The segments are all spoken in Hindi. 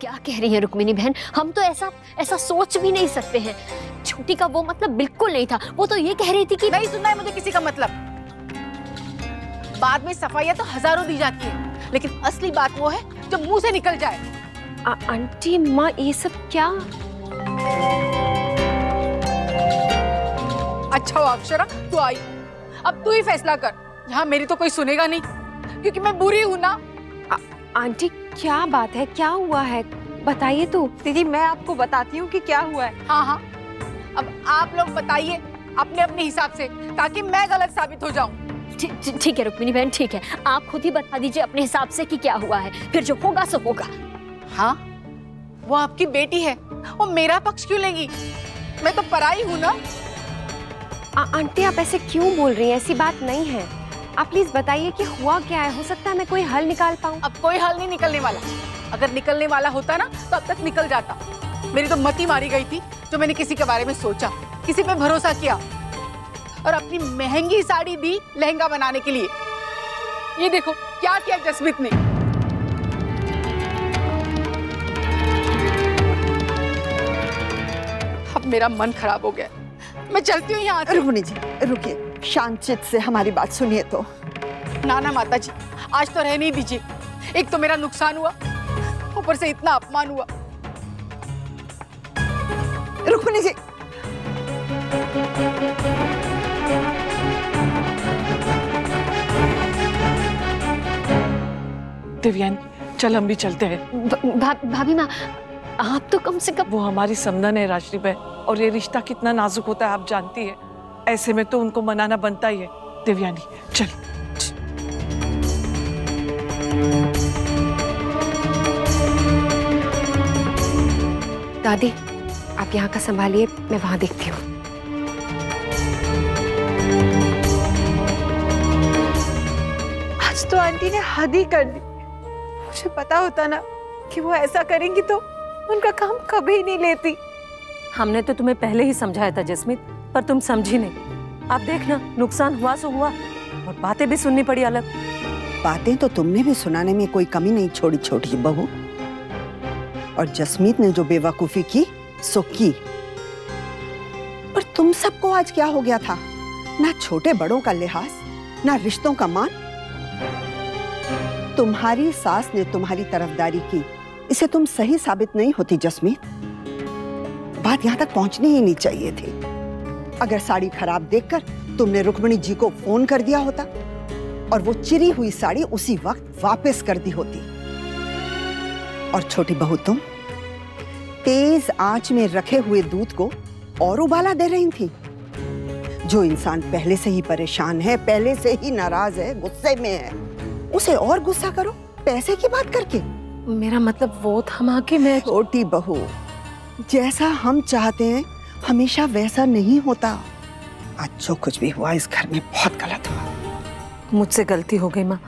क्या कह रही हैं रुक्मिनी बहन? हम तो ऐसा सोच भी नहीं सकते हैं। छोटी का वो मतलब बिल्कुल नहीं था। वो तो ये कह रही थी कि नहीं सुनना है मुझे किसी का मतलब। बाद में सफाइयां तो हजारों दी जाती है, लेकिन असली बात वो है जो मुंह से निकल जाए। आंटी माँ ये सब क्या? अच्छा हुआ अक्षरा तू आई, अब तू ही फैसला कर। यहाँ मेरी तो कोई सुनेगा नहीं, क्योंकि मैं बुरी हूँ ना। आंटी क्या बात है, क्या हुआ है, बताइए तो। दीदी मैं आपको बताती हूँ कि क्या हुआ है। हाँ हाँ, अब आप लोग बताइए अपने अपने हिसाब से, ताकि मैं गलत साबित हो जाऊं। ठीक है रुक्मिनी बहन, ठीक है, आप खुद ही बता दीजिए अपने हिसाब से कि क्या हुआ है, फिर जो होगा सो होगा। हाँ, वो आपकी बेटी है, वो मेरा पक्ष क्यों लेगी? मैं तो पराई हूँ ना। आंटी आप ऐसे क्यों बोल रही हैं? ऐसी बात नहीं है। आप प्लीज बताइए कि हुआ क्या है, हो सकता है मैं कोई हल निकाल पाऊँ। अब कोई हल नहीं निकलने वाला। अगर निकलने वाला होता ना तो अब तक निकल जाता। मेरी तो मती मारी गई थी जो मैंने किसी के बारे में सोचा, किसी पे भरोसा किया और अपनी महंगी साड़ी दी लहंगा बनाने के लिए। ये देखो क्या किया जसमीत ने। अब मेरा मन खराब हो गया, मैं चलती हूँ यहाँ से। रुक्मिनी जी रुकिए, शांत चित्त से हमारी बात सुनिए तो। ना ना माता जी, आज तो रहने ही दीजिए। एक तो मेरा नुकसान हुआ, ऊपर से इतना अपमान हुआ। रुक्मिनी जी देवयानी चल हम भी चलते हैं। भाभी माँ आप तो कम से कम। वो हमारी समधन है राजनी बहन, और ये रिश्ता कितना नाजुक होता है आप जानती है। ऐसे में तो उनको मनाना बनता ही है। देवयानी चल। दादी आप यहाँ का संभालिए, मैं वहां देखती हूँ। आज तो आंटी ने हद ही कर दी। मुझे पता होता ना कि वो ऐसा करेंगी तो उनका काम कभी नहीं लेती। हमने तो तुम्हें पहले ही समझाया था जसमीत, पर तुम समझी नहीं। आप देखना नुकसान हुआ सो हुआ, और बातें भी सुननी पड़ी अलग। बातें तो तुमने भी सुनाने में कोई कमी नहीं छोड़ी छोटी बहू, और जसमीत ने जो बेवकूफी की सो की। पर तुम सबको आज क्या हो गया था? ना छोटे बड़ों का लिहाज, ना रिश्तों का मान। तुम्हारी सास ने तुम्हारी तरफदारी की, इसे तुम सही साबित नहीं होती जसमीत। बात यहाँ तक पहुंचनी ही नहीं चाहिए थी। अगर साड़ी खराब देखकर तुमने रुक्मिणी जी को फोन कर दिया होता और वो चिरी हुई साड़ी उसी वक्त वापस कर दी होती। और छोटी बहू तुम तेज आंच में रखे हुए दूध को और उबाला दे रही थी। जो इंसान पहले से ही परेशान है, पहले से ही नाराज है, गुस्से में है, उसे और गुस्सा करो पैसे की बात करके। मेरा मतलब वो था कि मैं। छोटी बहू जैसा हम चाहते हैं हमेशा वैसा नहीं होता। आज जो कुछ भी हुआ इस घर में बहुत गलत हुआ। मुझसे गलती हो गई माँ,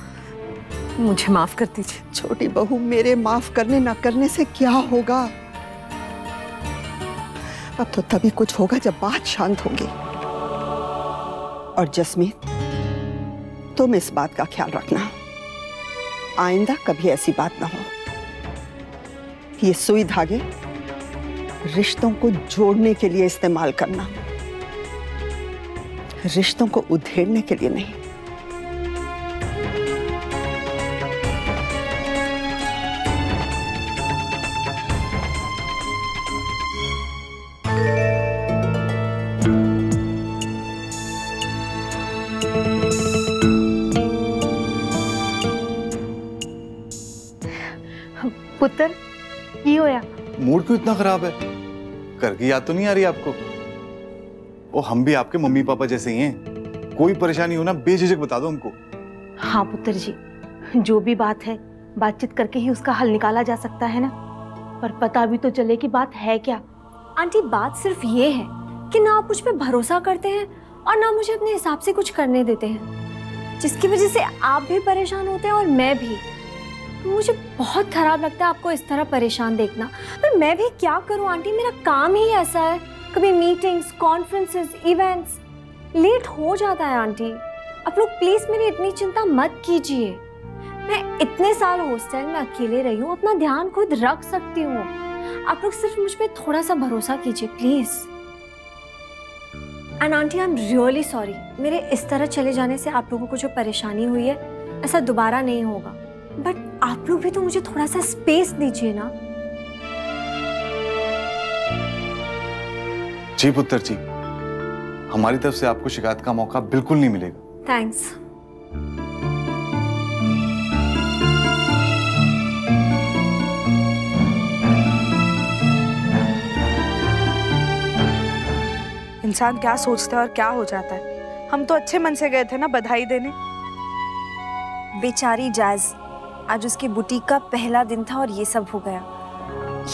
मुझे माफ कर दीजिए। छोटी बहू मेरे माफ करने ना करने से क्या होगा? अब तो तभी कुछ होगा जब बात शांत होगी। और जसमीत तुम इस बात का ख्याल रखना, आइंदा कभी ऐसी बात ना हो। ये सुई धागे रिश्तों को जोड़ने के लिए इस्तेमाल करना, रिश्तों को उधेड़ने के लिए नहीं। पुत्र की होया? मूड क्यों इतना खराब है? घर की याद तो नहीं आ रही आपको? ओ हम भी आपके मम्मी पापा जैसे ही हैं। कोई परेशानी हो ना बेझिझक बता दो हमको। हाँ पुत्र जी, जो भी बात है बातचीत करके ही उसका हल निकाला जा सकता है ना। पर पता भी तो चले कि बात है क्या। आंटी बात सिर्फ ये है कि ना आप मुझ पे भरोसा करते हैं और ना मुझे अपने हिसाब से कुछ करने देते हैं, जिसकी वजह से आप भी परेशान होते हैं और मैं भी। मुझे बहुत खराब लगता है आपको इस तरह परेशान देखना, पर मैं भी क्या करूं आंटी, मेरा काम ही ऐसा है। कभी मीटिंग्स, कॉन्फ्रेंसेस, इवेंट्स, लेट हो जाता है आंटी। आप लोग प्लीज मेरी इतनी चिंता मत कीजिए। मैं इतने साल हॉस्टल में अकेले रही हूँ, अपना ध्यान खुद रख सकती हूँ। आप लोग सिर्फ मुझ पे थोड़ा सा भरोसा कीजिए please. And aunty, I am really sorry, मेरे इस तरह चले जाने से आप लोगों को जो परेशानी हुई है, ऐसा दोबारा नहीं होगा। बट आप लोग भी तो मुझे थोड़ा सा स्पेस दीजिए ना। जी पुत्र जी, हमारी तरफ से आपको शिकायत का मौका बिल्कुल नहीं मिलेगा। थैंक्स। इंसान क्या सोचता है और क्या हो जाता है। हम तो अच्छे मन से गए थे ना बधाई देने। बेचारी जैज़, आज उसकी बुटीक का पहला दिन था और ये सब हो गया।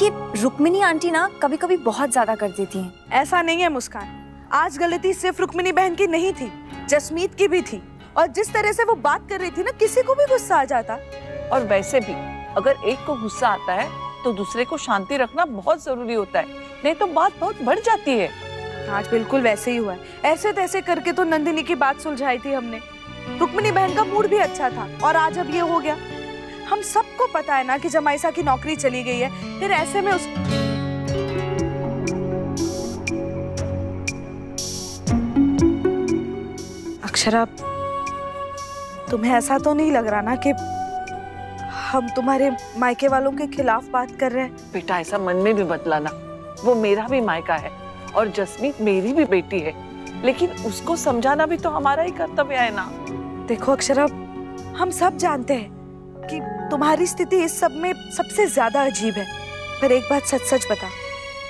ये रुक्मिनी आंटी ना कभी कभी बहुत ज्यादा कर देती हैं। ऐसा नहीं है मुस्कान, आज गलती सिर्फ रुक्मिनी बहन की नहीं थी, जसमीत की भी थी। और जिस तरह से वो बात कर रही थी ना, किसी को भी गुस्सा आ जाता। और वैसे भी अगर एक को गुस्सा आता है तो दूसरे को शांति रखना बहुत जरूरी होता है, नहीं तो बात बहुत बढ़ जाती है। आज बिल्कुल वैसे ही हुआ है। ऐसे तैसे करके तो नंदिनी की बात सुलझाई थी हमने। रुक्मिनी बहन का मूड भी अच्छा था और आज अब ये हो गया। हम सबको पता है ना कि जमाइसा की नौकरी चली गई है, फिर ऐसे में उस अक्षरा, तुम्हें ऐसा तो नहीं लग रहा ना कि हम तुम्हारे मायके वालों के खिलाफ बात कर रहे हैं? बेटा ऐसा मन में भी मत लाना, वो मेरा भी मायका है और जसमीत मेरी भी बेटी है, लेकिन उसको समझाना भी तो हमारा ही कर्तव्य है ना। देखो अक्षरा, हम सब जानते हैं कि तुम्हारी स्थिति इस सब में सबसे ज्यादा अजीब है, पर एक बात सच सच बता,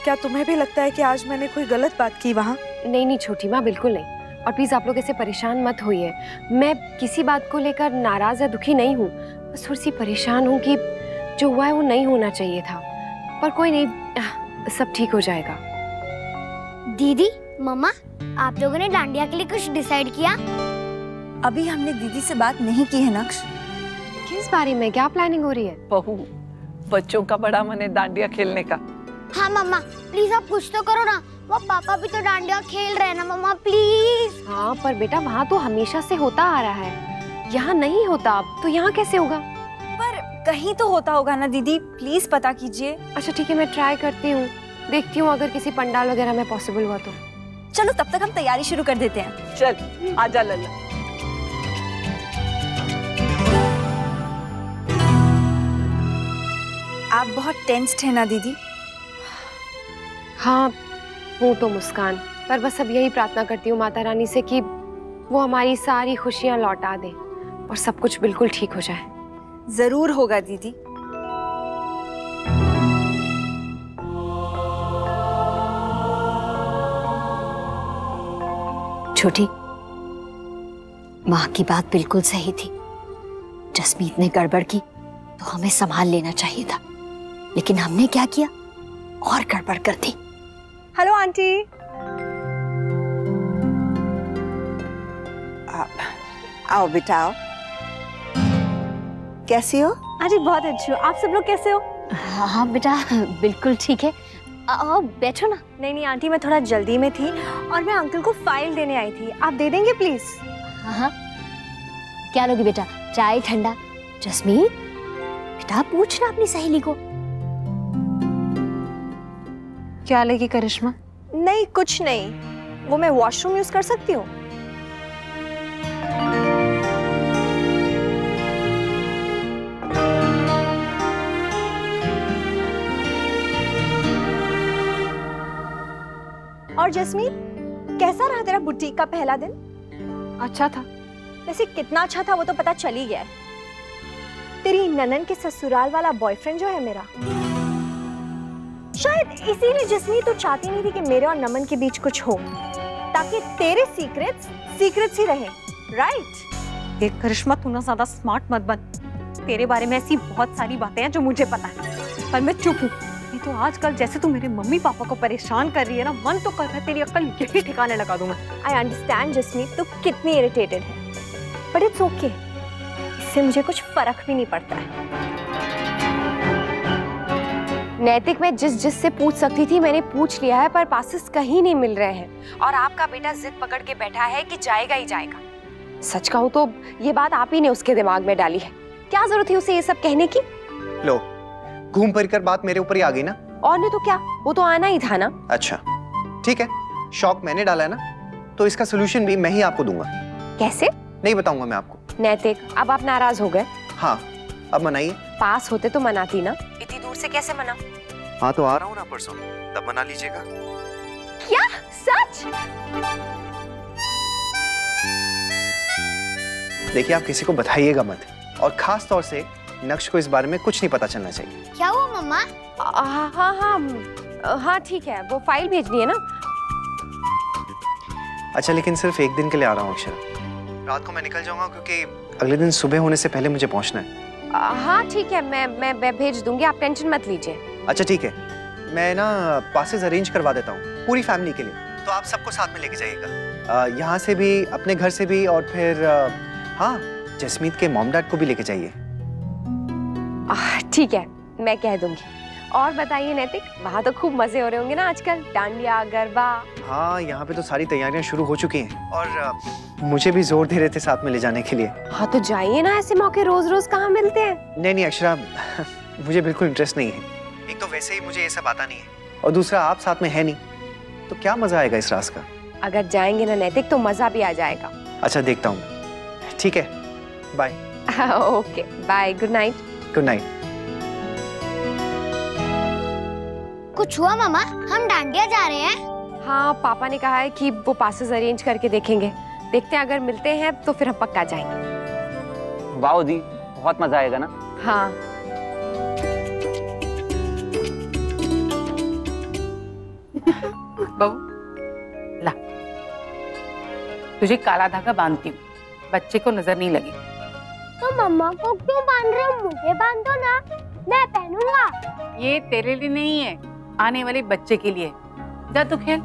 क्या तुम्हें भी लगता है कि आज मैंने कोई गलत बात की वहाँ? नहीं नहीं छोटी माँ, बिल्कुल नहीं। और प्लीज आप लोग ऐसे परेशान मत होइए। मैं किसी बात को लेकर नाराज या दुखी नहीं हूँ, बस थोड़ी सी परेशान हूँ कि जो हुआ है वो नहीं होना चाहिए था। पर कोई नहीं, सब ठीक हो जाएगा। दीदी, मम्मा, आप लोगों ने डांडिया के लिए कुछ डिसाइड किया? अभी हमने दीदी से बात नहीं की है नक्श। किस बारे में, क्या प्लानिंग हो रही है? बहू, बच्चों का बड़ा मन है डांडिया खेलने का। हाँ मम्मा, प्लीज आप कुछ तो करो ना। वो पापा भी तो डांडिया खेल रहे हैं ना मम्मा, प्लीज। हाँ पर बेटा वहाँ तो हमेशा से होता आ रहा है, यहाँ नहीं होता, अब तो यहाँ कैसे होगा? पर कहीं तो होता होगा ना दीदी, प्लीज पता कीजिए। अच्छा ठीक है, मैं ट्राई करती हूँ, देखती हूँ अगर किसी पंडाल वगैरह में पॉसिबल हुआ तो। चलो तब तक हम तैयारी शुरू कर देते हैं। चल आजा लल्ला। आप बहुत टेंस्ड है ना दीदी? हाँ हूँ तो मुस्कान, पर बस अब यही प्रार्थना करती हूँ माता रानी से कि वो हमारी सारी खुशियाँ लौटा दे और सब कुछ बिल्कुल ठीक हो जाए। जरूर होगा दीदी। छोटी, माँ की बात बिल्कुल सही थी। जसमीत ने गड़बड़ की तो हमें संभाल लेना चाहिए था, लेकिन हमने क्या किया, और गड़बड़ कर दी। Hello aunty. आओ बेटा आओ। कैसी हो? आंटी बहुत अच्छी हो, आप सब लोग कैसे हो? हाँ बेटा बिल्कुल ठीक है, आओ बैठो ना। नहीं नहीं आंटी, मैं थोड़ा जल्दी में थी और मैं अंकल को फाइल देने आई थी, आप दे देंगे प्लीज? हाँ, क्या लोगी बेटा, चाय ठंडा? जसमीत बेटा पूछना अपनी सहेली को। क्या लेगी करिश्मा? नहीं कुछ नहीं, वो मैं वॉशरूम यूज कर सकती हूँ? और जसमीत, कैसा रहा तेरा बुटीक का पहला दिन? अच्छा था। वैसे कितना अच्छा था वो तो पता चल ही गया है। तेरी ननन के ससुराल वाला बॉयफ्रेंड जो है मेरा, शायद इसीलिए जसमीत तो चाहती नहीं थी कि मेरे और नमन के बीच कुछ हो, ताकि तेरे सीक्रेट्स ही रहे, राइट? देख करिश्मा, तू ना ज्यादा स्मार्ट मत बन। तेरे बारे में ऐसी बहुत सारी बातें हैं जो मुझे पता है, पर मैं चुप हूँ। नहीं तो आजकल जैसे तू मेरे मम्मी पापा को परेशान कर रही है ना, मन तो कर रहा है तेरी अक्ल यही ठिकाने लगा दूं मैं। आई अंडरस्टैंड जसमीत, तू कितनी इरिटेटेड है, बट इट्स ओके, इससे मुझे कुछ फर्क भी नहीं पड़ता है। नैतिक मैं जिस से पूछ सकती थी मैंने पूछ लिया है, पर पासेस कहीं नहीं मिल रहे हैं और आपका बेटा जिद पकड़ के बैठा है कि जाएगा ही जाएगा। सच कहूँ तो ये बात आप ही ने उसके दिमाग में डाली है। क्या जरूरत है उसे ये सब कहने की? लो, घूम फिर कर बात मेरे ऊपर ही आ गई ना। और नहीं तो क्या, वो तो आना ही था ना। अच्छा ठीक है, शौक मैंने डाला है ना, तो इसका सोल्यूशन भी मैं ही आपको दूंगा। कैसे? नहीं बताऊंगा मैं आपको। नैतिक, अब आप नाराज हो गए? हाँ, अब मनाइए। पास होते तो मनाती ना, इतनी दूर से कैसे मना? हाँ तो आ रहा हूँ ना परसों, तब मना लीजिएगा। क्या सच? देखिए आप किसी को बताइएगा मत, और खास तौर से नक्श को इस बारे में कुछ नहीं पता चलना चाहिए। क्या हुआ मम्मा? हाँ ठीक है, वो फाइल भेजनी है ना। अच्छा लेकिन सिर्फ एक दिन के लिए आ रहा हूँ अक्षरा, रात को मैं निकल जाऊंगा क्योंकि अगले दिन सुबह होने से पहले मुझे पहुंचना है। हाँ ठीक है, मैं भेज दूंगी, आप टेंशन मत लीजिए। अच्छा ठीक है, मैं ना पासेस अरेंज करवा देता हूँ पूरी फैमिली के लिए, तो आप सबको साथ में लेके जाइएगा, यहाँ से भी, अपने घर से भी, और फिर हाँ जसमीत के मॉम डैड को भी लेके जाइए। ठीक है, मैं कह दूंगी। और बताइए नैतिक, वहाँ तो खूब मजे हो रहे होंगे ना आजकल, डांडिया गरबा। हाँ यहाँ पे तो सारी तैयारियां शुरू हो चुकी हैं, और मुझे भी जोर दे रहे थे साथ में ले जाने के लिए। हाँ तो जाइए ना, ऐसे मौके रोज रोज कहाँ मिलते हैं। नहीं अक्षरा, मुझे बिल्कुल इंटरेस्ट नहीं है। एक तो वैसे ही मुझे ये सब आता नहीं है, और दूसरा आप साथ में है नहीं, तो क्या मजा आएगा इस रास का। अगर जाएंगे ना नैतिक तो मजा भी आ जाएगा। अच्छा देखता हूँ, ठीक है, bye. Okay bye, good night. Good night. कुछ हुआ मामा? हम डांडिया जा रहे हैं। हाँ पापा ने कहा है कि वो पासेस अरेंज करके देखेंगे, देखते हैं अगर मिलते हैं तो फिर हम पक्का जाएंगे। वाओ दी, बहुत मजा आएगा ना। हाँ बहू ला, तुझे काला धागा बांधती हूँ, बच्चे को नजर नहीं लगे। तो मम्मा को क्यों बांध रहे हो? मुझे बांध दो ना, मैं पहनूंगा। ये तेरे लिए नहीं है, आने वाले बच्चे के लिए। जा तू खेल।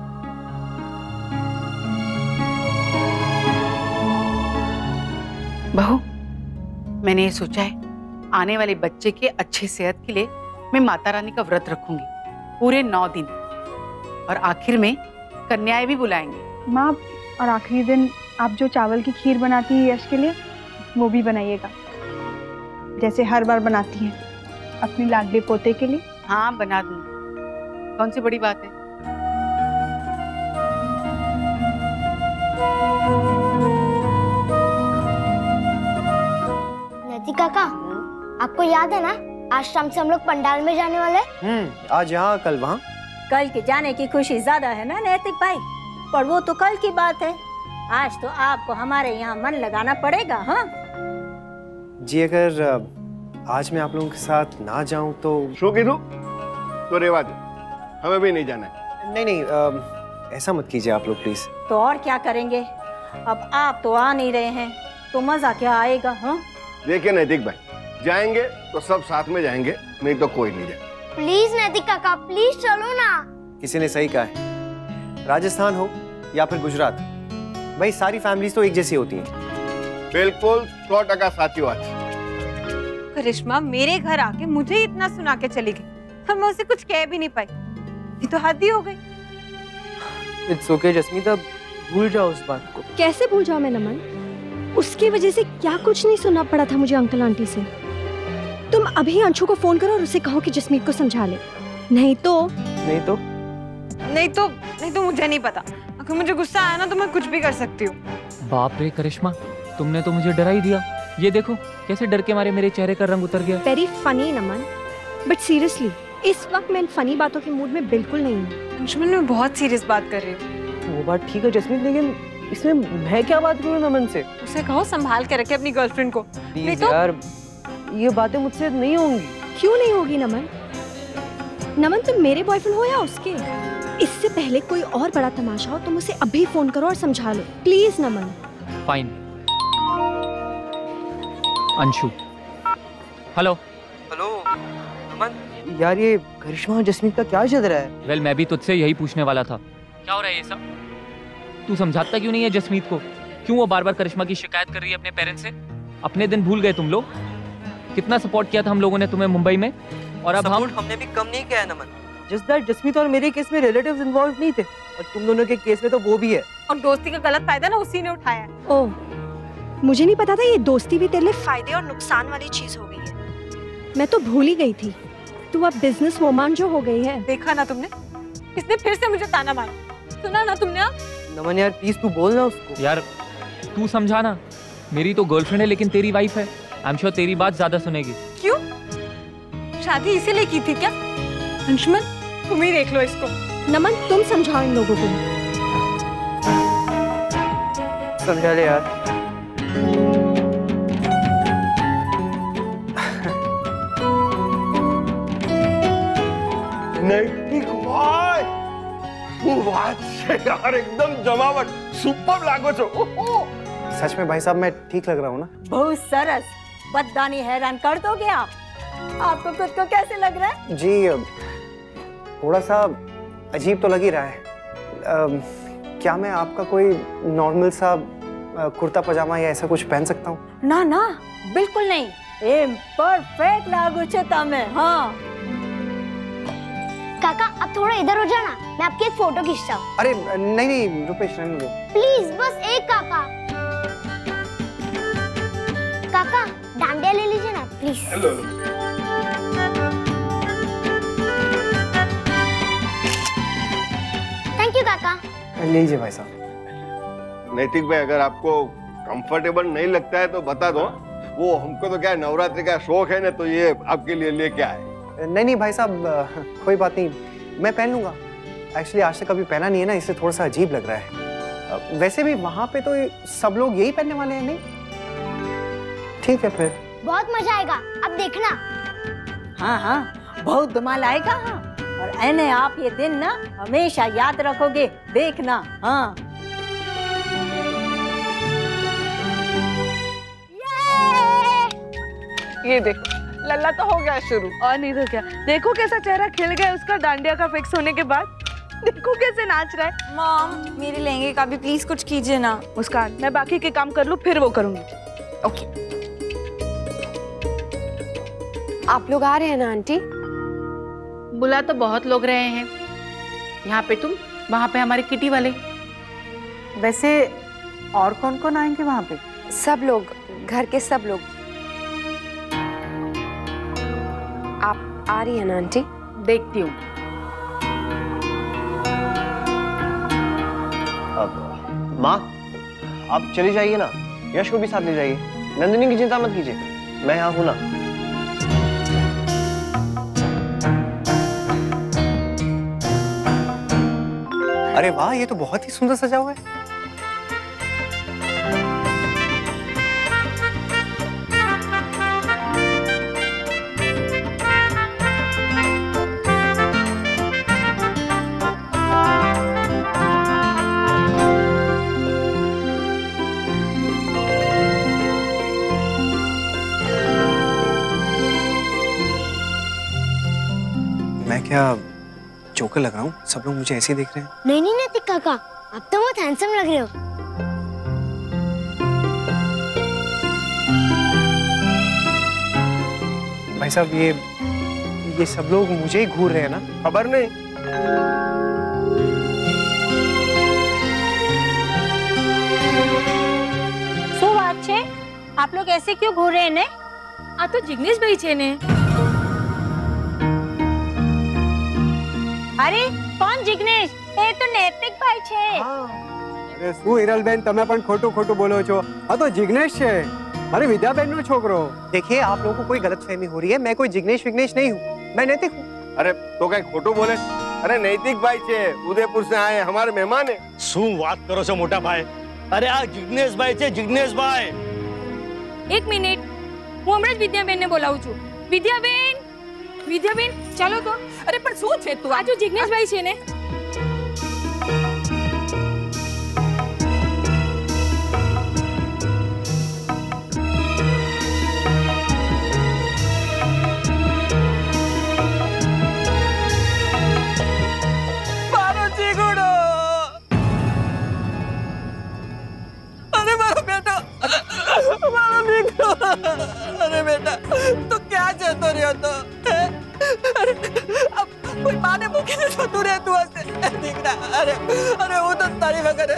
बहू, मैंने ये सोचा है, आने वाले बच्चे के अच्छे सेहत के लिए मैं माता रानी का व्रत रखूंगी पूरे 9 दिन, और आखिर में कन्याएं भी बुलाएंगे। माँ, और आखिरी दिन आप जो चावल की खीर बनाती है यश के लिए, वो भी बनाइएगा, जैसे हर बार बनाती हैं अपनी लाडले पोते के लिए। हाँ बना दूंगी, कौन सी बड़ी बात है। नैतिक काका, आपको याद है ना, आज शाम से हम लोग पंडाल में जाने वाले। आज यहाँ कल वहाँ। कल के जाने की खुशी ज्यादा है ना नैतिक भाई, पर वो तो कल की बात है। आज तो आपको हमारे यहाँ मन लगाना पड़ेगा। हाँ जी, अगर आज मैं आप लोगों के साथ ना जाऊं तो। शो की तो रिवाज, हमें भी नहीं जाना है। नहीं ऐसा मत कीजिए आप लोग प्लीज। तो और क्या करेंगे, अब आप तो आ नहीं रहे हैं तो मजा क्या आएगा। हाँ देखिए नैतिक भाई, जाएंगे तो सब साथ में जाएंगे, नहीं तो कोई नहीं जाए। प्लीज नैतिक काका, प्लीज चलो ना। किसी ने सही कहा है, राजस्थान हो या फिर गुजरात, भाई सारी फैमिलीज तो एक जैसी होती हैं। बिल्कुल 100% साची बात। करिश्मा मेरे घर आके मुझे इतना सुना के चली गई, और मैं उसे कुछ कह भी नहीं पाई। ये तो हद ही हो गई। इट्स ओके जसमीत, अब भूल जाओ उस बात को। कैसे भूल जाओ मैं नमन, उसकी वजह से क्या कुछ नहीं सुनना पड़ा था मुझे अंकल आंटी से। तुम अभी अंशु को फोन करो और उसे कहो कि जसमीत को समझा ले, नहीं तो मुझे नहीं पता। अगर मुझे गुस्सा आया ना तो मैं कुछ भी कर सकती हूँ। बाप रे करिश्मा, तुमने तो मुझे डरा ही दिया। ये देखो कैसे डर के मारे मेरे चेहरे का रंग उतर गया। Very funny Naman, but seriously इस वक्त मैं इन फनी बातों के मूड में बिल्कुल नहीं हूँ। अंशुमन, मैं बहुत सीरियस बात कर रही हूँ। वो बात ठीक है जसमीत, लेकिन इसमें मैं क्या बात करूँ नमन से? उसे कहो संभाल के रखे अपनी गर्लफ्रेंड को। प्लीज यार, ये बातें मुझसे नहीं होंगी। क्यों नहीं होगी नमन? नमन तुम मेरे बॉयफ्रेंड हो या उसके? इससे पहले कोई और बड़ा तमाशा हो तुम उसे अभी फोन करो और समझा लो please Naman. Fine. Anshu. Hello Naman, यार ये करिश्मा और जसमीत का क्या चल रहा है? वेल मैं भी तुझसे यही पूछने वाला था, क्या हो रहा है ये सब? तू समझाता क्यों नहीं है जसमीत को? क्यों वो बार बार करिश्मा की शिकायत कर रही है अपने पेरेंट्स से? अपने दिन भूल गए तुम लोग? कितना सपोर्ट किया था हम लोगों ने तुम्हें मुंबई में, और अब हमने भी कम नहीं किया है नमन। जस्ट दैट जसमीत और मेरे केस में रिलेटिव्स इन्वॉल्व नहीं थे, और तुम दोनों के केस में तो वो भी है। और दोस्ती का गलत फायदा ना उसी ने उठाया है। ओह मुझे नहीं पता था ये दोस्ती भी तेरे लिए फायदे और नुकसान वाली चीज हो गई है। मैं तो भूल ही गई थी तू अब बिजनेस वुमन जो हो गई है। देखा ना तुमने, इसने फिर से मुझे ताना मारा। सुना ना तुमने? अब नमन यार प्लीज तू बोल ना उसको। यार तू समझाना, मेरी तो गर्लफ्रेंड है लेकिन तेरी वाइफ है। आई एम श्योर तेरी बात ज्यादा सुनेगी। क्यों? शादी इसीलिए की थी क्या? अंशुमन तुम ही देख लो इसको। नमन तुम समझाओ इन लोगों को। समझा ले यार। नैतिक भाई શું વાત છે यार, एकदम जमावट सुपर लागो छो। सच में भाई साहब मैं ठीक लग रहा हूँ ना? बहुत सरस, बददानी हैरान कर दोगे आप। आपको खुद को कैसे लग रहा है? जी थोड़ा सा अजीब तो लग ही रहा है। क्या मैं आपका कोई नॉर्मल सा कुर्ता पजामा या ऐसा कुछ पहन सकता हूँ? ना ना बिल्कुल नहीं, एम परफेक्ट लागू छे तमे। हाँ काका अब थोड़ा इधर हो जाना, मैं आपकी एक फोटो खींचता हूँ। अरे नहीं नहीं रुपेश रहने दो प्लीज, बस एक काका। काका डांडिया ले लीजिए ना प्लीज। हेलो थैंक यू काका। लीजिए भाई साहब। नैतिक भाई अगर आपको कंफर्टेबल नहीं लगता है तो बता दो, वो हमको तो क्या नवरात्रि का शौक है ना, तो ये आपके लिए लेके आए। नहीं नहीं भाई साहब कोई बात नहीं, मैं पहन लूंगा। एक्चुअली आज तक कभी पहना नहीं है ना, इसलिए थोड़ा सा अजीब लग रहा है। वैसे भी वहां पे तो सब लोग यही पहनने वाले हैं। नहीं ठीक है फिर। बहुत मजा आएगा, अब देखना। हाँ हाँ बहुत धमाल आएगा। हाँ और ऐने आप ये दिन ना हमेशा याद रखोगे, देखना। हाँ ये देखो लल्ला तो हो गया शुरू। और नहीं तो क्या, देखो कैसा चेहरा खिल गया उसका डांडिया का फिक्स होने के बाद। देखो कैसे नाच रहा है। मॉम मेरे लहंगे का भी प्लीज कुछ कीजिए ना। मुस्कान मैं बाकी के काम कर लूं फिर वो करूंगी। ओके। आप लोग आ रहे हैं ना आंटी? बुला तो बहुत लोग रहे हैं, यहाँ पे तुम, वहाँ पे हमारे किटी वाले। वैसे और कौन कौन आएंगे वहाँ पे? सब लोग, घर के सब लोग। आप आ रही है ना आंटी? देखती हूँ। माँ आप चली जाइए ना, यश को भी साथ ले जाइए। नंदिनी की चिंता मत कीजिए, मैं यहाँ हूँ ना। अरे वाह, ये तो बहुत ही सुंदर सजा हुआ है। मैं क्या जोकर लग रहा हूँ? सब लोग मुझे ऐसे ही देख रहे हैं। नहीं नहीं नैतिक काका, अब तो बहुत हैंडसम लग रहे हो। भाई साहब ये सब लोग मुझे ही घूर रहे हैं ना? खबर नहीं। શું વાત છે? आप लोग ऐसे क्यों घूर रहे हैं ने? આ તો જિગ્નેશભાઈ છે ને। अरे कौन जिग्नेश? ये तो नैतिक भाई छे। અરે શું હિરલબેન તમે પણ ખોટું ખોટું બોલો છો? આ તો જિગ્નેશ છે, મારી વિદ્યાબેન નો છોકરો। देखिए आप लोगों को कोई गलतफहमी हो रही है, मैं कोई जिग्नेश विग्नेश नहीं हूँ, मैं नैतिक हूँ। अरे तो कहीं खोटो बोले? अरे नैतिक भाई छे, उदयपुर से आए, हमारे मेहमान है। શું વાત કરો છો મોટા ભાઈ? અરે આ જિગ્નેશભાઈ છે, જિગ્નેશભાઈ। એક મિનિટ, હું હમણાં જ વિદ્યાબેનને બોલાવું છું। વિદ્યાબેન, વિદ્યાબેન ચાલો તો। અરે પણ શું છે તું? આ જો જિગ્નેશભાઈ છે ને। મારો જીગુડો, અરે મારો બેટો, મારો દીકરો, અરે બેટા તું ક્યાં જતો રહ્યો તો? અરે अब कोई माँ ने મૂકીને જતું રહેતું હશે દીકરા। અરે અરે હું તો તારી વગર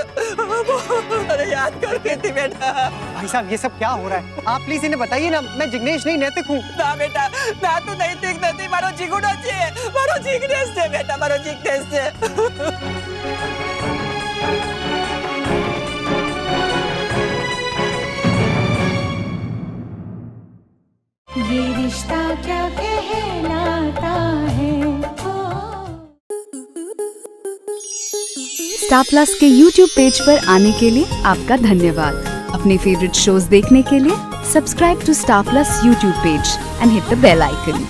અરે યાદ કરતી હતી थी बेटा। भाई साहब ये सब क्या हो रहा है? आप प्लीज इन्हें बताइए ना, मैं जिग्नेश नहीं नैतिक हूँ। ना बेटा, ना तू नैतिक नहीं, मारो जिगुड़ो छे, मारो जिग्नेश छे बेटा, मारो जिग्नेश छे। ये रिश्ता क्या कहलाता है। स्टार प्लस के YouTube पेज पर आने के लिए आपका धन्यवाद। अपने फेवरेट शोज देखने के लिए subscribe to Star Plus YouTube page and hit the bell icon.